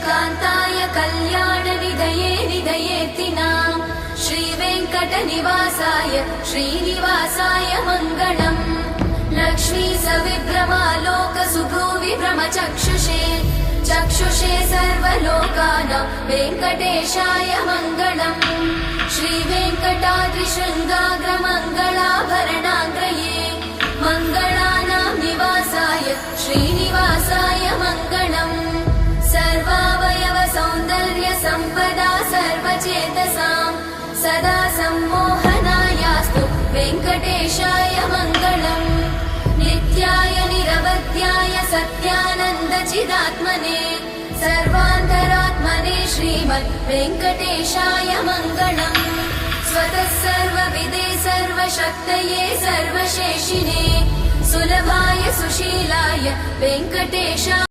कान्ताय कल्याणनिधये निधयेऽर्थिनाम् श्रीवेङ्कटनिवासाय श्रीनिवासाय मङ्गलम् लक्ष्मी सविभ्रमालोकसुभ्रूविभ्रमचक्षुषे चक्षुषे सर्वलोकानां वेङ्कटेशाय मङ्गलम् श्रीवेङ्कटाद्रिशृङ्गाग्रमङ्गलाभरणाग्रये मङ्गलानां निवासाय श्रीनिवासाय मङ्गलम् सर्वावयव सौन्दर्य सम्पदा सर्वचेतसां सदा सम्मोहनायास्तु वेङ्कटेशाय मङ्गलम् नित्याय निरवध्याय सत्यानन्दचिदात्मने सर्वान्तरात्मने श्रीमद् वेङ्कटेशाय मङ्गलम् स्वतः सर्वविदे सर्वशक्तये सर्वशेषिणे सुलभाय सुशीलाय वेङ्कटेशाय